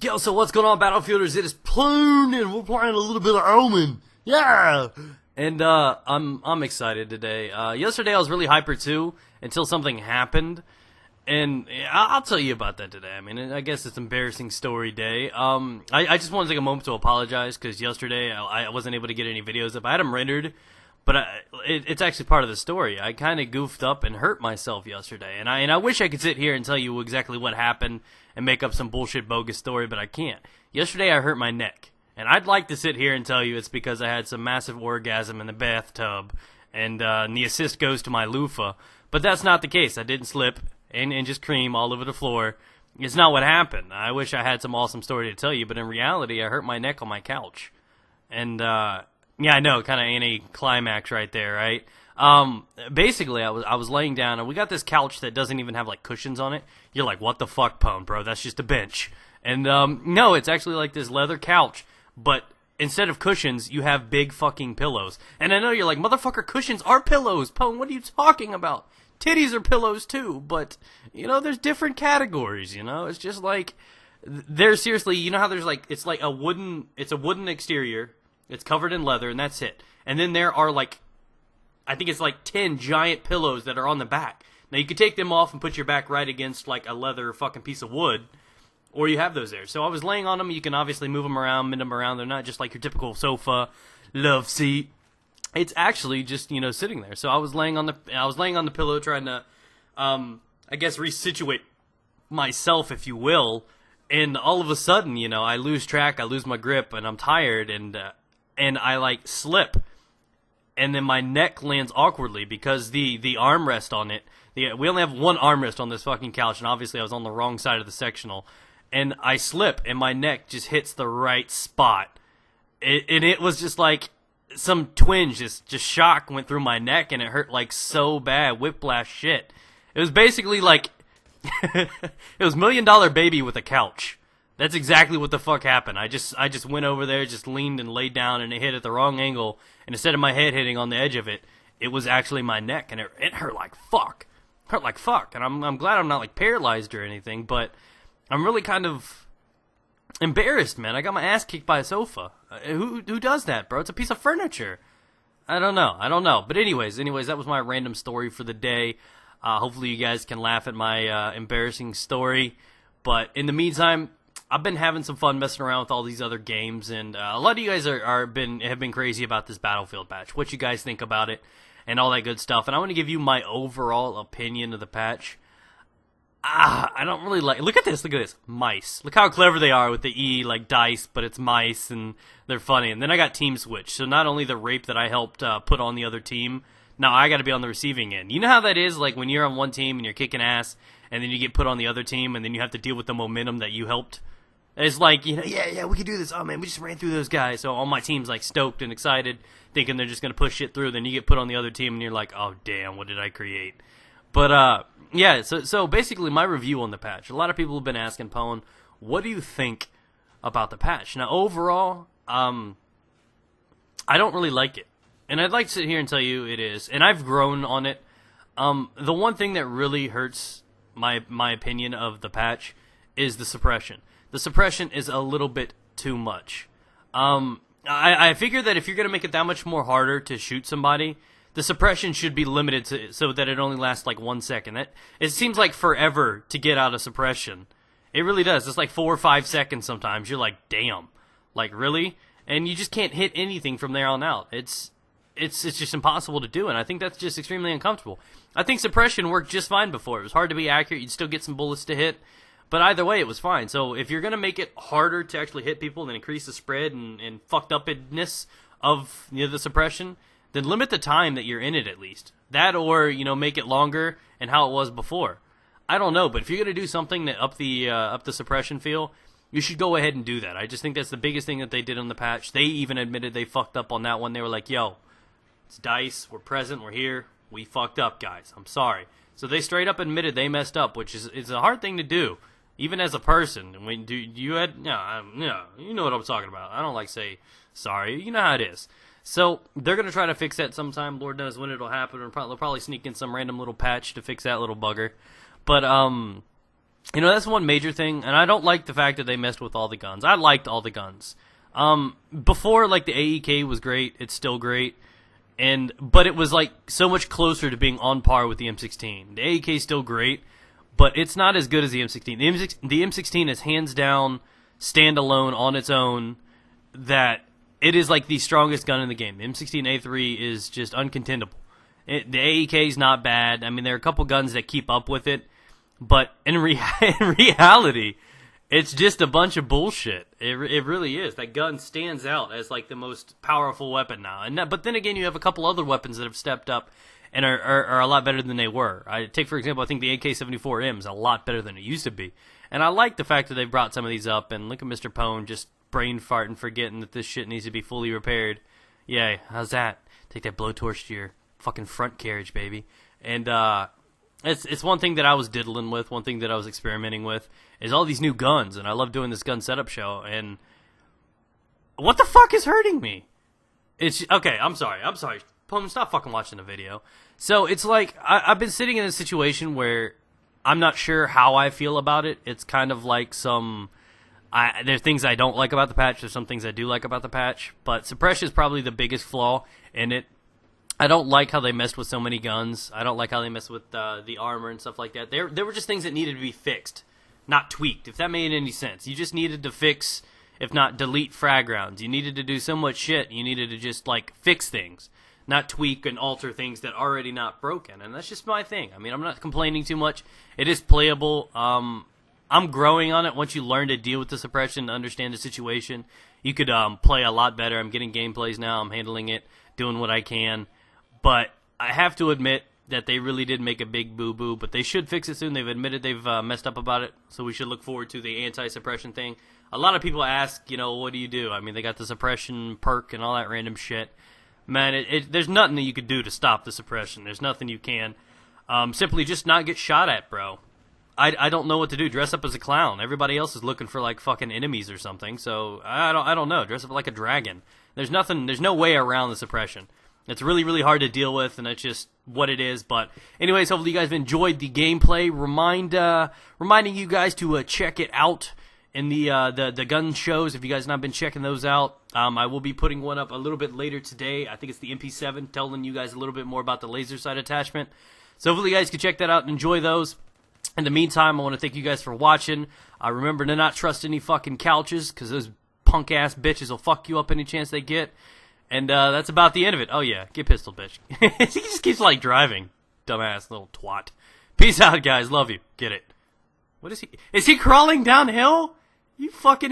Yo, so what's going on, Battlefielders? It is Plune, and we're playing a little bit of Oman. Yeah! And, I'm excited today. Yesterday I was really hyper too, until something happened. And I'll tell you about that today. I mean, I guess it's embarrassing story day. I just want to take a moment to apologize, because yesterday I wasn't able to get any videos up. I had them rendered, but it's actually part of the story. I kind of goofed up and hurt myself yesterday. And I wish I could sit here and tell you exactly what happened and make up some bullshit bogus story, but I can't. Yesterday I hurt my neck. And I'd like to sit here and tell you it's because I had some massive orgasm in the bathtub, and the assist goes to my loofah. But that's not the case. I didn't slip and just cream all over the floor. It's not what happened. I wish I had some awesome story to tell you, but in reality, I hurt my neck on my couch. And, yeah, I know, kind of anti-climax right there, right? Basically, I was laying down, and we got this couch that doesn't even have, like, cushions on it. You're like, what the fuck, Pone, bro? That's just a bench. And, no, it's actually like this leather couch, but instead of cushions, you have big fucking pillows. And I know you're like, motherfucker, cushions are pillows, Pone, what are you talking about? Titties are pillows too, but, you know, there's different categories, you know? It's just like, there's seriously, you know how there's like, it's a wooden exterior, it's covered in leather, and that's it. And then there are like, I think it's like 10 giant pillows that are on the back. Now, you could take them off and put your back right against like a leather fucking piece of wood, or you have those there. So I was laying on them, you can obviously move them around, bend them around, they're not just like your typical sofa, love seat. It's actually just, you know, sitting there. So I was laying on the pillow trying to, I guess, resituate myself, if you will. And all of a sudden, you know, I lose track, I lose my grip, and I'm tired, and I like slip, and then my neck lands awkwardly because the armrest on it. We only have one armrest on this fucking couch, and obviously I was on the wrong side of the sectional, and I slip, and my neck just hits the right spot. And it was just like, some twinge, just shock went through my neck, and it hurt like so bad, whiplash shit. It was basically like, it was $1 Million Baby with a couch. That's exactly what the fuck happened. I just went over there, just leaned and laid down, and it hit at the wrong angle, and instead of my head hitting on the edge of it, it was actually my neck, and it hurt like fuck. It hurt like fuck, and I'm glad I'm not like paralyzed or anything, but I'm really kind of embarrassed, man. I got my ass kicked by a sofa. Who does that, bro? It's a piece of furniture. I don't know. But anyways, that was my random story for the day. Hopefully you guys can laugh at my embarrassing story. But in the meantime, I've been having some fun messing around with all these other games, and a lot of you guys have been crazy about this Battlefield patch. What you guys think about it, and all that good stuff. And I want to give you my overall opinion of the patch. I don't really like... Look at this. Mice. Look how clever they are with the E, like dice, but it's mice, and they're funny. And then I got team switch. So not only the rape that I helped put on the other team, now I got to be on the receiving end. You know how that is? Like when you're on one team and you're kicking ass, and then you get put on the other team, and then you have to deal with the momentum that you helped. It's like, you know, yeah, we can do this. Oh, man, we just ran through those guys. So all my team's like stoked and excited, thinking they're just going to push shit through. Then you get put on the other team, and you're like, oh, damn, what did I create? But, yeah, so basically my review on the patch. A lot of people have been asking, Pone, what do you think about the patch? Now, overall, I don't really like it. And I'd like to sit here and tell you it is. And I've grown on it. The one thing that really hurts my opinion of the patch is the suppression. The suppression is a little bit too much. I figure that if you're going to make it that much more harder to shoot somebody, the suppression should be limited to so that it only lasts like 1 second. It seems like forever to get out of suppression. It really does. It's like 4 or 5 seconds sometimes. You're like, damn. Like, really? And you just can't hit anything from there on out. It's just impossible to do, and I think that's just extremely uncomfortable. I think suppression worked just fine before. It was hard to be accurate. You'd still get some bullets to hit. But either way, it was fine. So if you're going to make it harder to actually hit people and increase the spread and fucked upness of, you know, the suppression, then limit the time that you're in it at least. That, or, you know, make it longer and how it was before. I don't know, but if you're going to do something that up the suppression feel, you should go ahead and do that. I just think that's the biggest thing that they did on the patch. They even admitted they fucked up on that one. They were like, yo, it's DICE, we're present, we're here, we fucked up, guys. I'm sorry. So they straight up admitted they messed up, which is a hard thing to do. Even as a person, when you know what I'm talking about. I don't like say sorry. You know how it is. So they're gonna try to fix that sometime. Lord knows when it'll happen. Or they'll probably sneak in some random little patch to fix that little bugger. But You know, that's one major thing, and I don't like the fact that they messed with all the guns. I liked all the guns. Before, like, the AEK was great. It's still great. But it was, like, so much closer to being on par with the M16. The AEK is still great, but it's not as good as the M16. The M16 is hands down, standalone, on its own, that it is, like, the strongest gun in the game. The M16A3 is just uncontendable. The AEK is not bad. I mean, there are a couple guns that keep up with it. But in reality, it's just a bunch of bullshit. It really is. That gun stands out as like the most powerful weapon now. But then again, you have a couple other weapons that have stepped up and are a lot better than they were. For example, I think the AK-74M is a lot better than it used to be. And I like the fact that they've brought some of these up. And look at Mr. Pone just brain farting, forgetting that this shit needs to be fully repaired. Yay, how's that? Take that blowtorch to your fucking front carriage, baby. And It's one thing that I was diddling with, one thing that I was experimenting with, is all these new guns, and I love doing this gun setup show, and what the fuck is hurting me? Okay, I'm sorry. Pome, stop fucking watching the video. So, it's like, I've been sitting in a situation where I'm not sure how I feel about it. It's kind of like there's things I don't like about the patch, there's some things I do like about the patch, but suppression is probably the biggest flaw in it. I don't like how they messed with so many guns. I don't like how they messed with the armor and stuff like that. There were just things that needed to be fixed, not tweaked, if that made any sense. You just needed to fix, if not delete frag rounds. You needed to do so much shit. You needed to just, like, fix things, not tweak and alter things that are already not broken. And that's just my thing. I mean, I'm not complaining too much. It is playable. I'm growing on it. Once you learn to deal with the suppression, understand the situation, you could play a lot better. I'm getting gameplays now. I'm handling it, doing what I can. But I have to admit that they really did make a big boo-boo, but they should fix it soon. They've admitted they've messed up about it, so we should look forward to the anti-suppression thing. A lot of people ask, you know, what do you do? I mean, they got the suppression perk and all that random shit. Man, there's nothing that you could do to stop the suppression. There's nothing you can. Simply just not get shot at, bro. I don't know what to do. Dress up as a clown. Everybody else is looking for, like, fucking enemies or something, so I don't know. Dress up like a dragon. There's no way around the suppression. It's really, really hard to deal with, and that's just what it is. But anyways, hopefully you guys have enjoyed the gameplay. Reminding you guys to check it out in the gun shows. If you guys have not been checking those out, I will be putting one up a little bit later today. I think it's the MP7, telling you guys a little bit more about the laser sight attachment. So hopefully you guys can check that out and enjoy those. In the meantime, I want to thank you guys for watching. Remember to not trust any fucking couches, because those punk-ass bitches will fuck you up any chance they get. And that's about the end of it. Oh, yeah. Get pistol, bitch. He just keeps, like, driving. Dumbass little twat. Peace out, guys. Love you. Get it. What is he? Is he crawling downhill? You fucking...